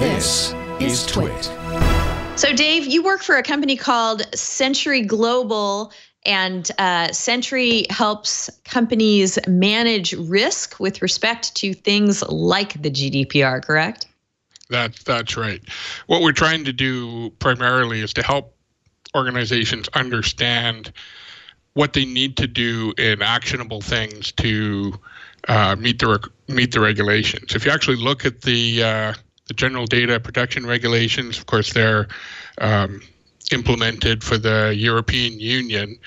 This is TWiT. So, Dave, you work for a company called Centry Global, and Centry helps companies manage risk with respect to things like the GDPR, correct? That's right. What we're trying to do primarily is to help organizations understand what they need to do in actionable things to meet the regulations. If you actually look at the General Data Protection Regulations, of course, they're implemented for the European Union.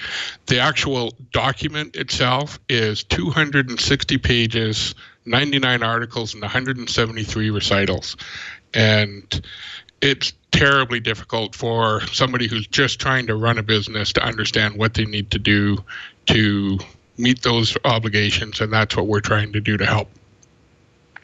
The actual document itself is 260 pages, 99 articles, and 173 recitals. And it's terribly difficult for somebody who's just trying to run a business to understand what they need to do to meet those obligations, and that's what we're trying to do to help.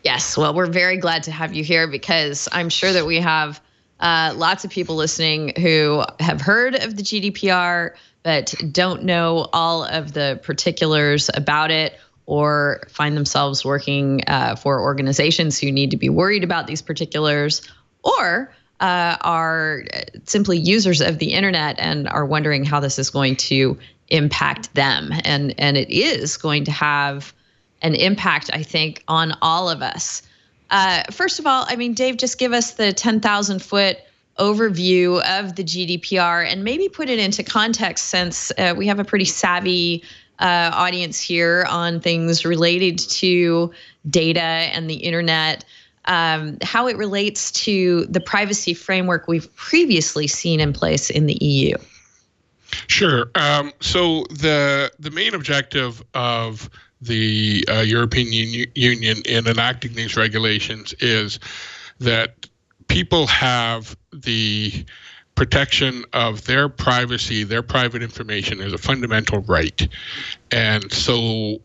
Yes, well, we're very glad to have you here because I'm sure that we have lots of people listening who have heard of the GDPR but don't know all of the particulars about it, or find themselves working for organizations who need to be worried about these particulars, or are simply users of the internet and are wondering how this is going to impact them. And it is going to have an impact, I think, on all of us. First of all, I mean, Dave, just give us the 10,000-foot overview of the GDPR and maybe put it into context, since we have a pretty savvy audience here on things related to data and the internet, how it relates to the privacy framework we've previously seen in place in the EU. Sure. So the main objective of the European Union in enacting these regulations is that people have the protection of their privacy, their private information, is a fundamental right. And so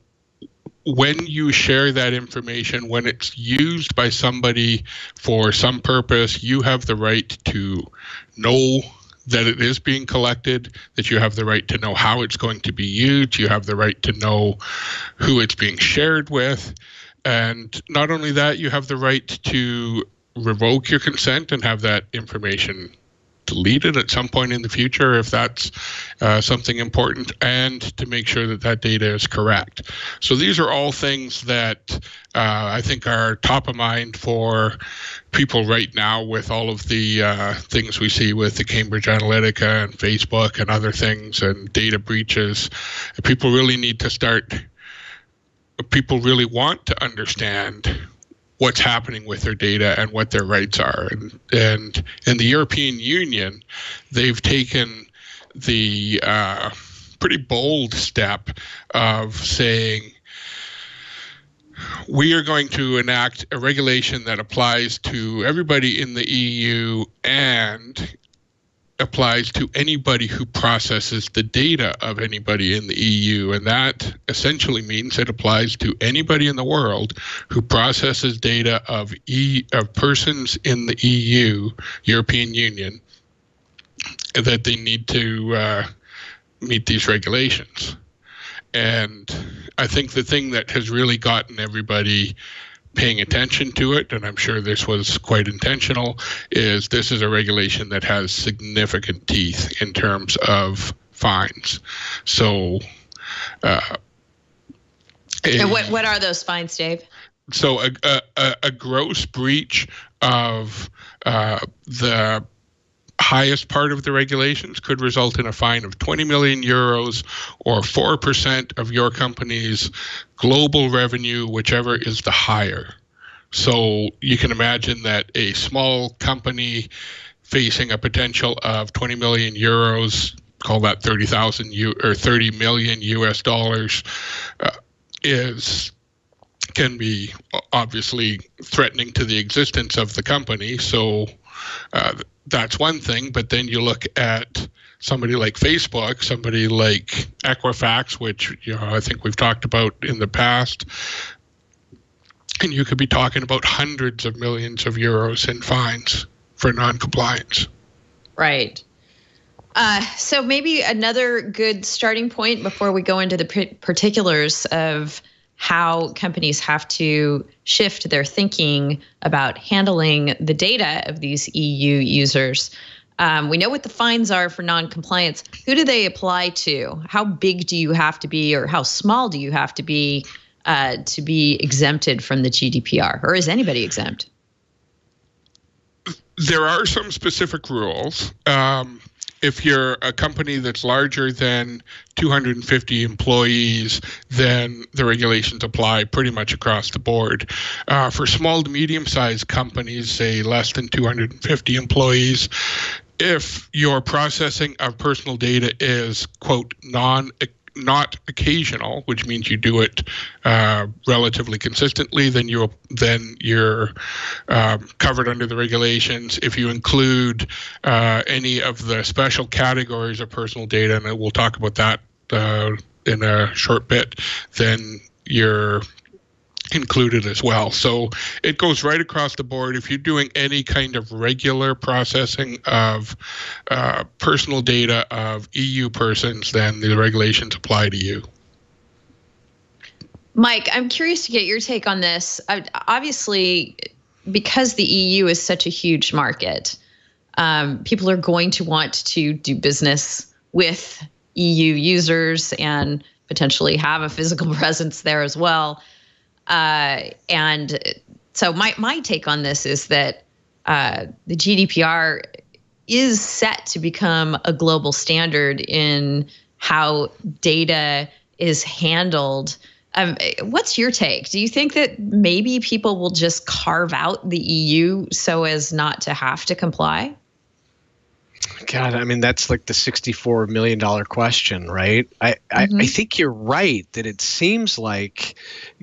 when you share that information, when it's used by somebody for some purpose, you have the right to know that it is being collected, that you have the right to know how it's going to be used, you have the right to know who it's being shared with. And not only that, you have the right to revoke your consent and have that information deleted at some point in the future if that's something important, and to make sure that that data is correct. So these are all things that I think are top of mind for people right now with all of the things we see with the Cambridge Analytica and Facebook and other things and data breaches. People really want to understand what's happening with their data and what their rights are. And in the European Union, they've taken the pretty bold step of saying, we are going to enact a regulation that applies to everybody in the EU and applies to anybody who processes the data of anybody in the EU. And that essentially means it applies to anybody in the world who processes data of persons in the EU, European Union, that they need to meet these regulations. And I think the thing that has really gotten everybody paying attention to it, and I'm sure this was quite intentional, is this is a regulation that has significant teeth in terms of fines. So what are those fines, Dave? So a gross breach of the highest part of the regulations could result in a fine of 20 million euros or 4% of your company's global revenue, whichever is the higher. So you can imagine that a small company facing a potential of 20 million euros, call that 30 million US dollars, can be obviously threatening to the existence of the company. So that's one thing, but then you look at somebody like Facebook, somebody like Equifax, which I think we've talked about in the past, and you could be talking about hundreds of millions of euros in fines for non-compliance. Right. So maybe another good starting point before we go into the particulars of how companies have to shift their thinking about handling the data of these EU users. We know what the fines are for non-compliance. Who do they apply to? How big do you have to be, or how small do you have to be exempted from the GDPR? Or is anybody exempt? There are some specific rules. If you're a company that's larger than 250 employees, then the regulations apply pretty much across the board. For small to medium-sized companies, say less than 250 employees, if your processing of personal data is, quote, not occasional, which means you do it relatively consistently, then you're covered under the regulations. If you include any of the special categories of personal data, and we'll talk about that in a short bit, then you're included as well. So it goes right across the board. If you're doing any kind of regular processing of personal data of EU persons, then the regulations apply to you. Mike, I'm curious to get your take on this. Obviously, because the EU is such a huge market, people are going to want to do business with EU users and potentially have a physical presence there as well. And so my take on this is that the GDPR is set to become a global standard in how data is handled. What's your take? Do you think that maybe people will just carve out the EU so as not to have to comply? God, I mean, that's like the $64 million question, right? I think you're right that it seems like,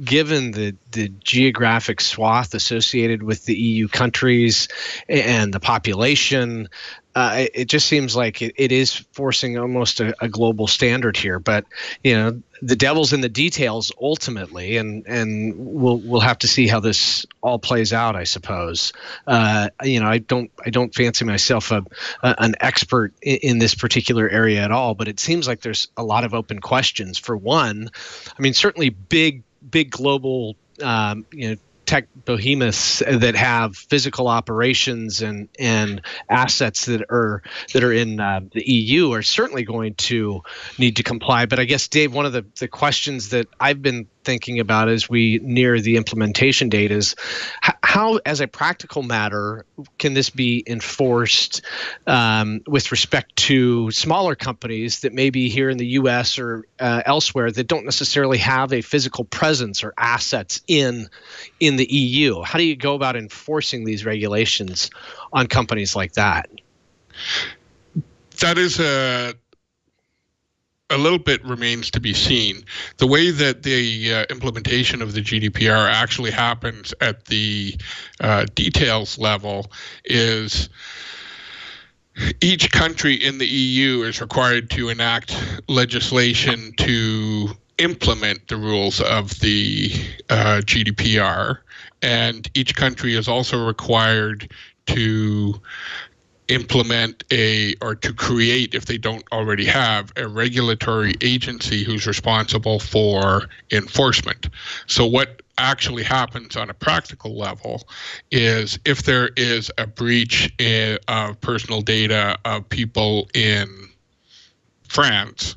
given the geographic swath associated with the EU countries and the population, it just seems like it is forcing almost a global standard here. But, you know, the devil's in the details ultimately, and we'll have to see how this all plays out, I suppose. You know, I don't fancy myself an expert in this particular area at all, but it seems like there's a lot of open questions. For one, I mean, certainly big global, you know, tech behemoths that have physical operations and assets that are in the EU are certainly going to need to comply. But I guess, Dave, one of the questions that I've been thinking about as we near the implementation date is how, as a practical matter, can this be enforced with respect to smaller companies that may be here in the US or elsewhere that don't necessarily have a physical presence or assets in the EU? How do you go about enforcing these regulations on companies like that? That is a little bit remains to be seen. The way that the implementation of the GDPR actually happens at the details level is each country in the EU is required to enact legislation to implement the rules of the GDPR, and each country is also required to implement or to create, if they don't already have, a regulatory agency who's responsible for enforcement. So what actually happens on a practical level is, if there is a breach of personal data of people in France,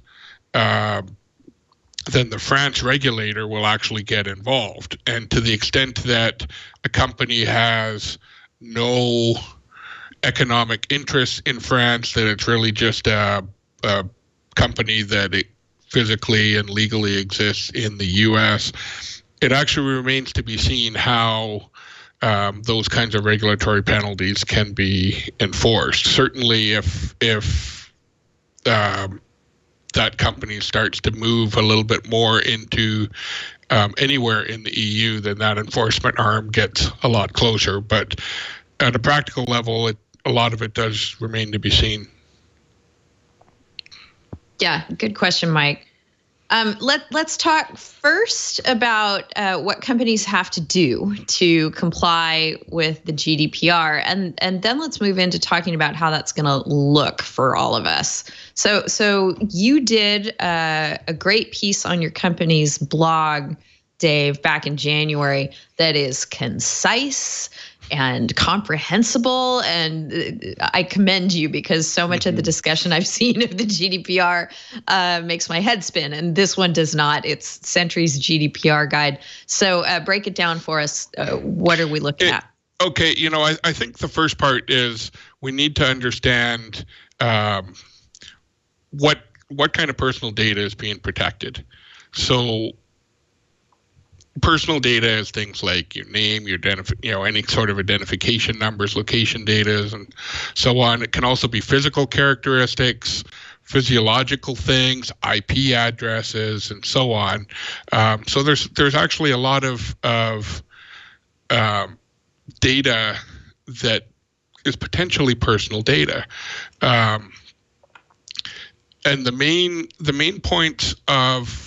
then the France regulator will actually get involved. And to the extent that a company has no economic interests in France, that it's really just a company that it physically and legally exists in the US, it actually remains to be seen how those kinds of regulatory penalties can be enforced. Certainly if that company starts to move a little bit more into anywhere in the EU, then that enforcement arm gets a lot closer. But at a practical level, a lot of it does remain to be seen. Yeah, good question, Mike. Let's talk first about what companies have to do to comply with the GDPR, and then let's move into talking about how that's going to look for all of us. So you did a great piece on your company's blog Dave, back in January that is concise and comprehensible. And I commend you, because so much of the discussion I've seen of the GDPR makes my head spin. And this one does not. It's Centry's GDPR guide. So break it down for us. What are we looking at? Okay, I think the first part is we need to understand what kind of personal data is being protected. So personal data is things like your name, your any sort of identification numbers, location data, and so on. It can also be physical characteristics, physiological things, IP addresses, and so on. So there's actually a lot of data that is potentially personal data. And the main points of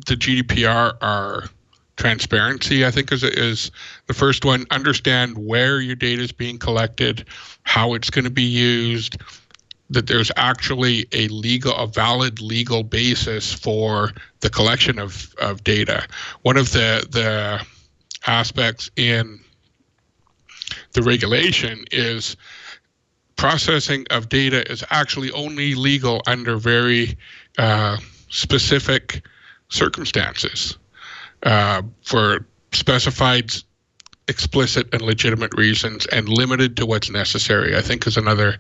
the GDPR are transparency, I think, is the first one. Understand where your data is being collected, how it's going to be used, that there's actually a valid legal basis for the collection of data. One of the aspects in the regulation is processing of data is actually only legal under very specific circumstances for specified, explicit, and legitimate reasons, and limited to what's necessary, I think, is another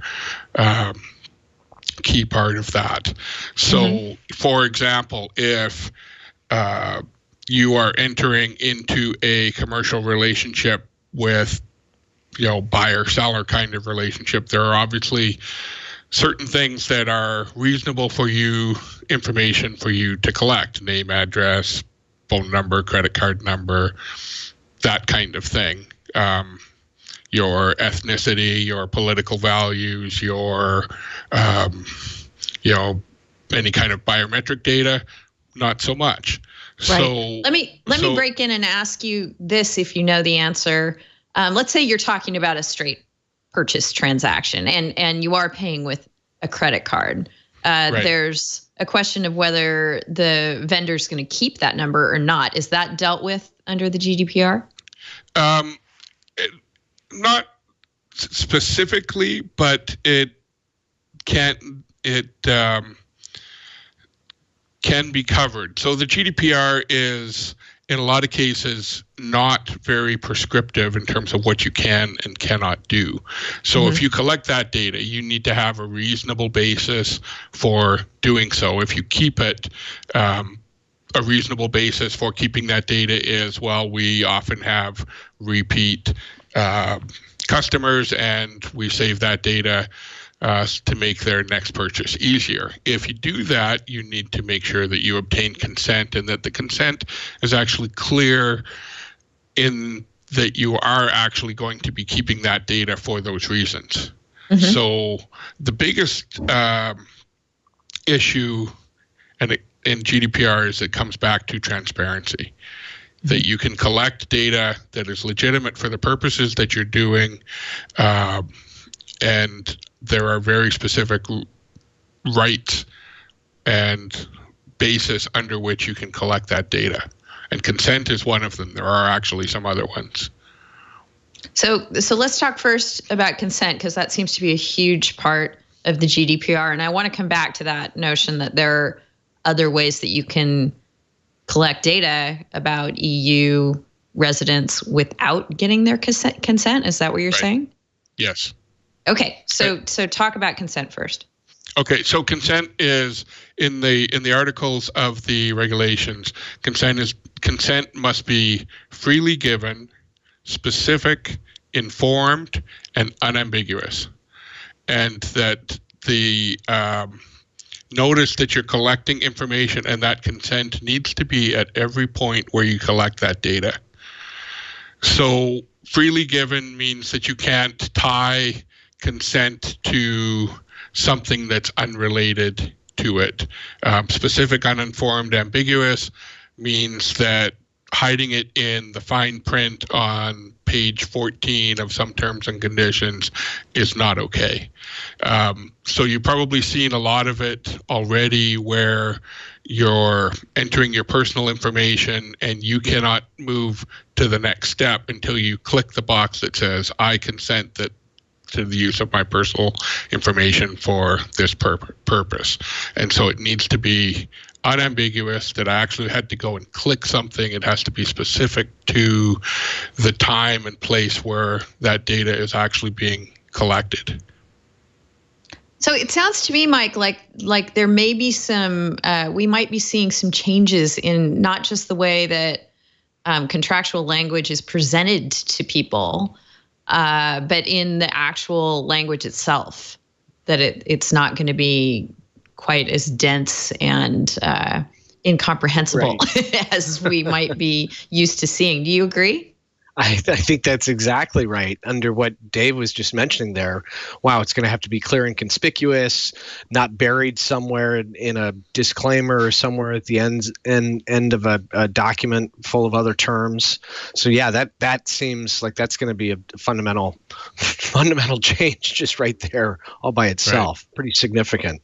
key part of that. So, for example, if you are entering into a commercial relationship with, buyer-seller kind of relationship, there are obviously certain things that are reasonable for you, information for you to collect: name, address, phone number, credit card number, that kind of thing. Your ethnicity, your political values, your, any kind of biometric data, not so much. Right. So let me break in and ask you this, if you know the answer. Let's say you're talking about a straight purchase transaction, and you are paying with a credit card. Right. There's a question of whether the vendor's going to keep that number or not. Is that dealt with under the GDPR? Not specifically, but it can be covered. So the GDPR is, in a lot of cases, not very prescriptive in terms of what you can and cannot do. So if you collect that data, you need to have a reasonable basis for doing so. If you keep it, a reasonable basis for keeping that data is, well, we often have repeat customers, and we save that data to make their next purchase easier. If you do that, you need to make sure that you obtain consent, and that the consent is actually clear in that you are actually going to be keeping that data for those reasons. So the biggest issue in GDPR is it comes back to transparency, that you can collect data that is legitimate for the purposes that you're doing, and there are very specific rights and basis under which you can collect that data. And consent is one of them. There are actually some other ones. So let's talk first about consent, because that seems to be a huge part of the GDPR. And I want to come back to that notion that there are other ways that you can collect data about EU residents without getting their consent. Is that what you're saying? Yes. Okay, so talk about consent first. Okay, so consent is in the articles of the regulations. Consent must be freely given, specific, informed, and unambiguous, and that the notice that you're collecting information and that consent needs to be at every point where you collect that data. So freely given means that you can't tie consent to something that's unrelated to it. Specific, uninformed, ambiguous means that hiding it in the fine print on page 14 of some terms and conditions is not okay. So you've probably seen a lot of it already where you're entering your personal information and you cannot move to the next step until you click the box that says, I consent to the use of my personal information for this purpose. And so it needs to be unambiguous, that I actually had to go and click something. It has to be specific to the time and place where that data is actually being collected. So it sounds to me, Mike, like there may be some, we might be seeing some changes in not just the way that contractual language is presented to people, but in the actual language itself, that it's not going to be quite as dense and incomprehensible as we might be used to seeing. Do you agree? I think that's exactly right. Under what Dave was just mentioning there, wow, it's going to have to be clear and conspicuous, not buried somewhere in a disclaimer or somewhere at the end of a document full of other terms. So yeah, that seems like that's going to be a fundamental change just right there all by itself. Pretty significant.